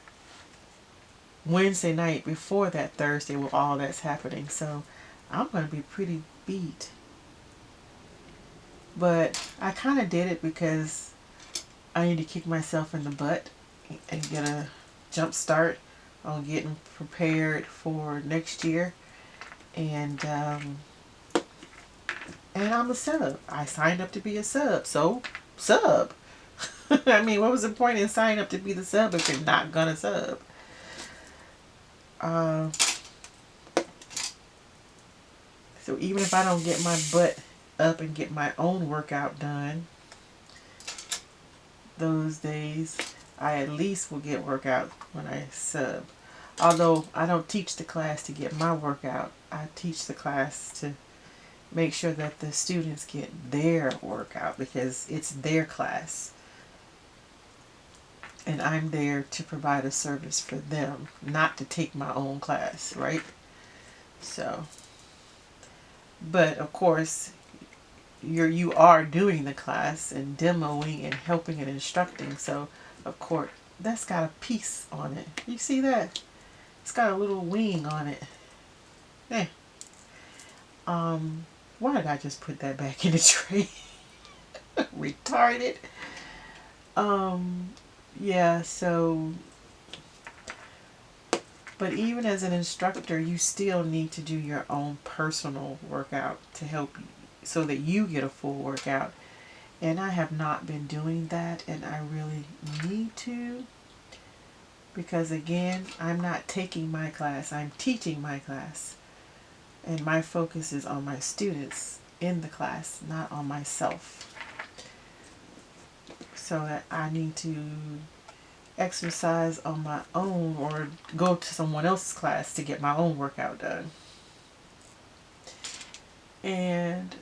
Wednesday night before that Thursday with all that's happening. So I'm going to be pretty beat. But I kind of did it because I need to kick myself in the butt and get a jump start on getting prepared for next year. And I'm a sub. I signed up to be a sub. So, sub. I mean, what was the point in signing up to be the sub if you're not going to sub? So even if I don't get my butt up and get my own workout done those days, I at least will get workout when I sub. Although I don't teach the class to get my workout. I teach the class to make sure that the students get their workout because it's their class. And I'm there to provide a service for them, not to take my own class, right? So, but of course, you are doing the class and demoing and helping and instructing. So, of course, that's got a piece on it. You see that? It's got a little wing on it. Yeah. Why did I just put that back in the tray? Retarded. Yeah, so, but even as an instructor, you still need to do your own personal workout to help you so that you get a full workout. And I have not been doing that, and I really need to. Because again, I'm not taking my class, I'm teaching my class. And my focus is on my students in the class, not on myself. So that I need to exercise on my own or go to someone else's class to get my own workout done. And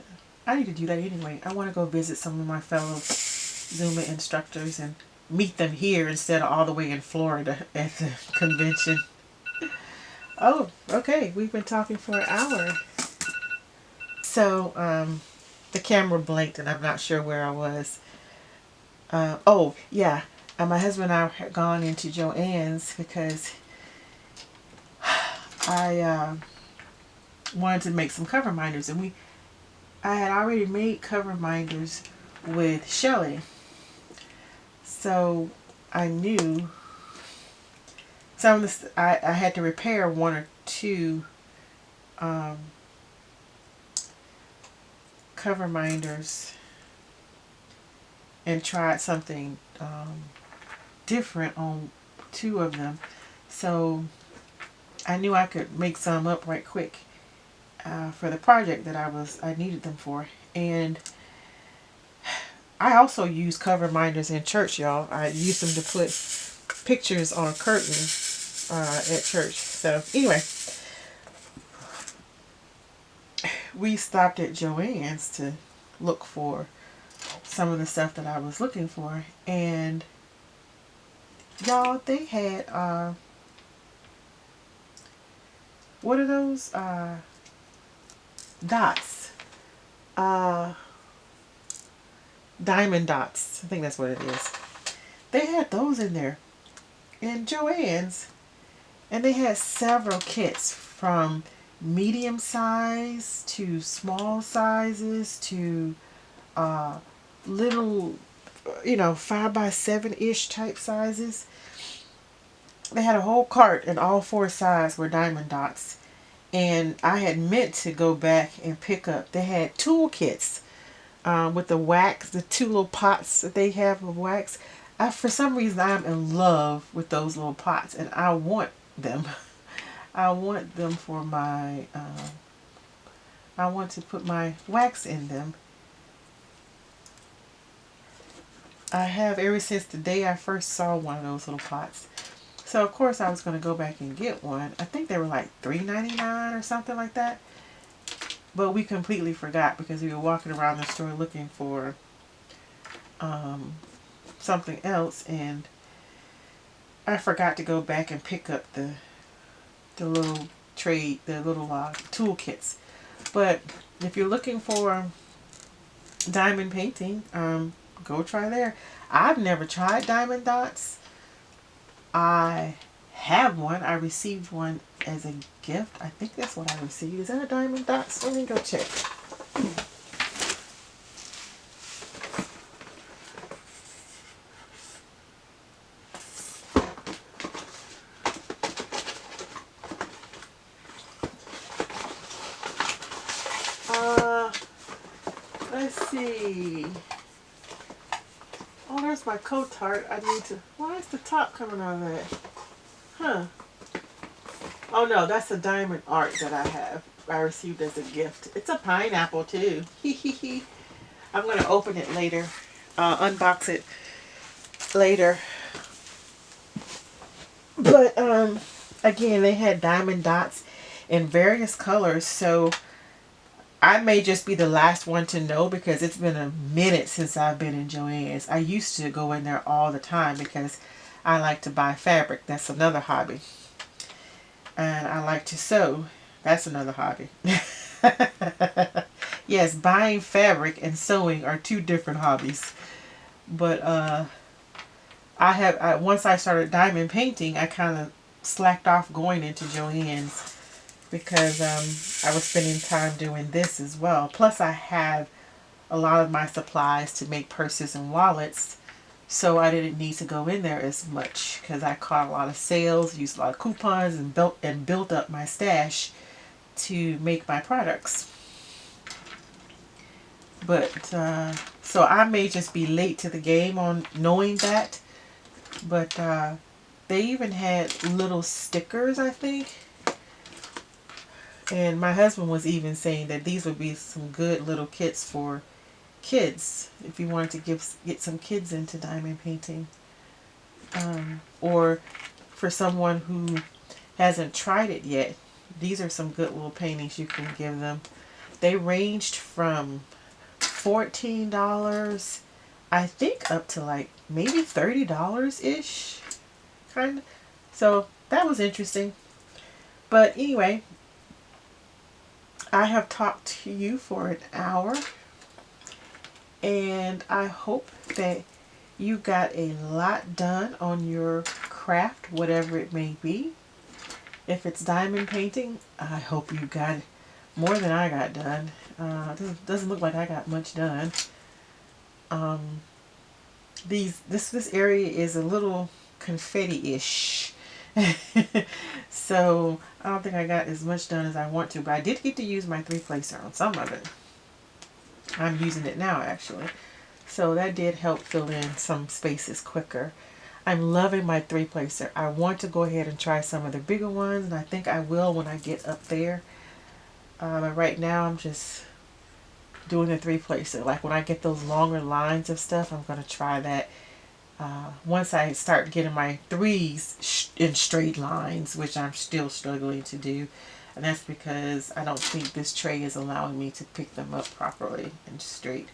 I need to do that anyway. I want to go visit some of my fellow Zumba instructors and meet them here instead of all the way in Florida at the convention. Oh, okay. We've been talking for an hour. So, the camera blinked and I'm not sure where I was. Oh, yeah. My husband and I had gone into Joann's because I wanted to make some cover minders. And I had already made cover minders with Shelly. So I knew some of this, I had to repair one or two cover minders and tried something different on two of them. So I knew I could make some up right quick for the project that I needed them for. And I also use cover minders in church, y'all. I use them to put pictures on a curtain at church. So anyway, we stopped at Joann's to look for some of the stuff that I was looking for, and y'all, they had what are those dots, uh diamond dots, I think that's what it is. They had those in there in Joann's, and they had several kits from medium size to small sizes to little, 5x7 ish type sizes. They had a whole cart, and all four sides were diamond dots. And I had meant to go back and pick up. They had tool kits with the wax, the two little pots that they have of wax. For some reason, I'm in love with those little pots, and I want them. I want them for my. I want to put my wax in them. I have ever since the day I first saw one of those little pots. So of course I was going to go back and get one. I think they were like $3.99 or something like that. But we completely forgot because we were walking around the store looking for something else, and I forgot to go back and pick up the little tool kits. But if you're looking for diamond painting, go try there. I've never tried diamond dots. I have one. I received one as a gift. I think that's what I received. Is that a diamond dots? Let me go check. Let's see. Oh, there's my coat tart. I need to. Why is the top coming out of that? Huh. Oh no, that's a diamond art that I have. I received as a gift. It's a pineapple too. I'm going to open it later. Unbox it later. But again, they had diamond dots in various colors, so I may just be the last one to know because it's been a minute since I've been in Joann's. I used to go in there all the time because I like to buy fabric. That's another hobby. And I like to sew. That's another hobby. Yes, buying fabric and sewing are two different hobbies. But once I started diamond painting, I kind of slacked off going into Joann's because I was spending time doing this as well. Plus I have a lot of my supplies to make purses and wallets, so I didn't need to go in there as much because I caught a lot of sales, used a lot of coupons, and built up my stash to make my products. But so I may just be late to the game on knowing that, but they even had little stickers, I think. And my husband was even saying that these would be some good little kits for kids if you wanted to get some kids into diamond painting, or for someone who hasn't tried it yet. These are some good little paintings you can give them. They ranged from $14, I think, up to like maybe $30 ish, kind of. So that was interesting. But anyway, I have talked to you for an hour, and I hope that you got a lot done on your craft, whatever it may be. If it's diamond painting, I hope you got more than I got done. Doesn't look like I got much done. This area is a little confetti-ish. So I don't think I got as much done as I want to, but I did get to use my 3-placer on some of it. I'm using it now actually, so that did help fill in some spaces quicker. I'm loving my 3-placer. I want to go ahead and try some of the bigger ones, and I think I will when I get up there. But right now I'm just doing the 3-placer. Like when I get those longer lines of stuff, I'm going to try that. Once I start getting my 3s in straight lines, which I'm still struggling to do. And that's because I don't think this tray is allowing me to pick them up properly and straight.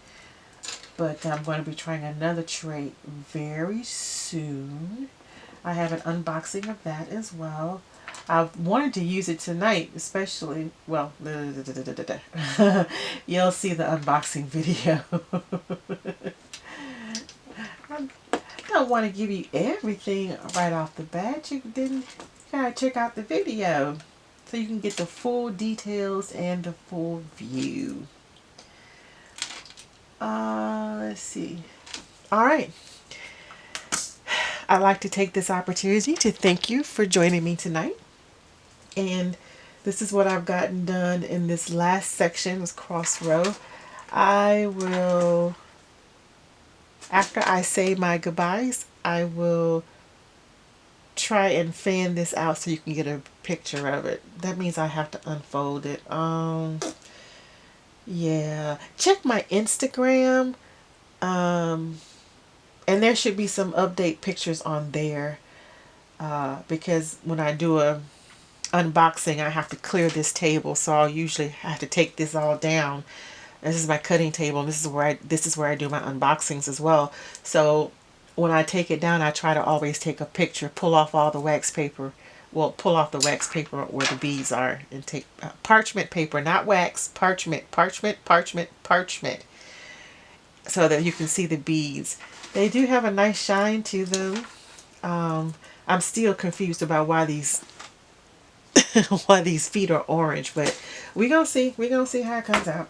But I'm going to be trying another tray very soon. I have an unboxing of that as well. I wanted to use it tonight, especially, well, you'll see the unboxing video. I don't want to give you everything right off the bat. You gotta check out the video so you can get the full details and the full view. Let's see. All right. I'd like to take this opportunity to thank you for joining me tonight. And this is what I've gotten done in this last section, this cross row. I will, after I say my goodbyes, I will try and fan this out so you can get a picture of it. That means I have to unfold it. Yeah. Check my Instagram. And there should be some update pictures on there. Because when I do a unboxing, I have to clear this table, so I'll usually have to take this all down. This is my cutting table, and this is where I do my unboxings as well. So when I take it down, I try to always take a picture, pull off all the wax paper. Well, pull off the wax paper where the beads are, and take parchment paper, not wax, parchment, so that you can see the beads. They do have a nice shine to them. I'm still confused about why these why these feet are orange, but we're gonna see how it comes out.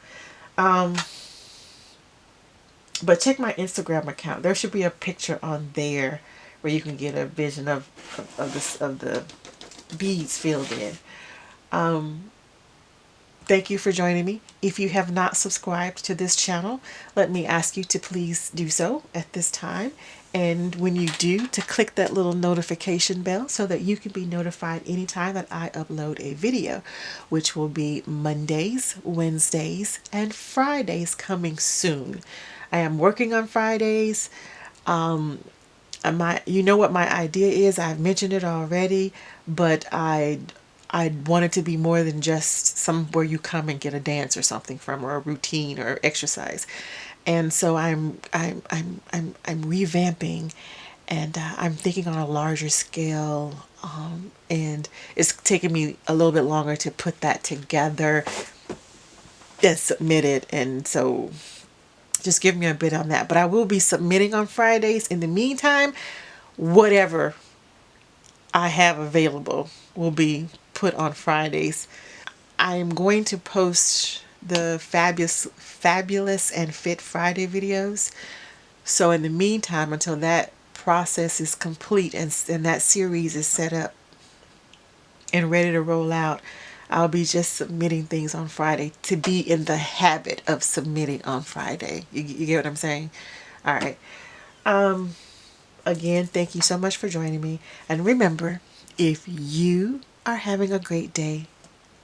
But check my Instagram account. There should be a picture on there where you can get a vision of the beads filled in. Thank you for joining me. If you have not subscribed to this channel, let me ask you to please do so at this time. And when you do, to click that little notification bell so that you can be notified anytime that I upload a video, which will be Mondays, Wednesdays, and Fridays coming soon. I am working on Fridays. You know what my idea is. I've mentioned it already, but I want it to be more than just somewhere you come and get a dance or something from, or a routine or exercise. And so I'm revamping, and I'm thinking on a larger scale. And it's taken me a little bit longer to put that together and submit it. And so just give me a bit on that. But I will be submitting on Fridays. In the meantime, whatever I have available will be put on Fridays. I'm going to post the fabulous and fit Friday videos. So in the meantime, until that process is complete and that series is set up and ready to roll out, I'll be just submitting things on Friday, to be in the habit of submitting on Friday. You get what I'm saying? All right. Again, thank you so much for joining me. And remember, if you are having a great day,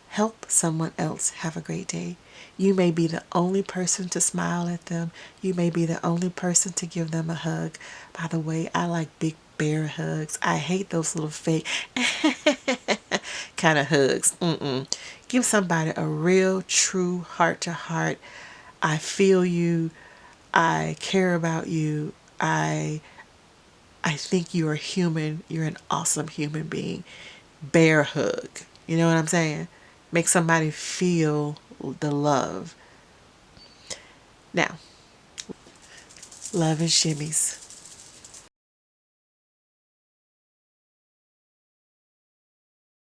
help someone else have a great day. You may be the only person to smile at them. You may be the only person to give them a hug. By the way, I like big bear hugs. I hate those little fake kind of hugs. Give somebody a real, true, heart-to-heart. I feel you. I care about you. I think you are human. You're an awesome human being. Bear hug. You know what I'm saying? Make somebody feel the love. Now, love and shimmies.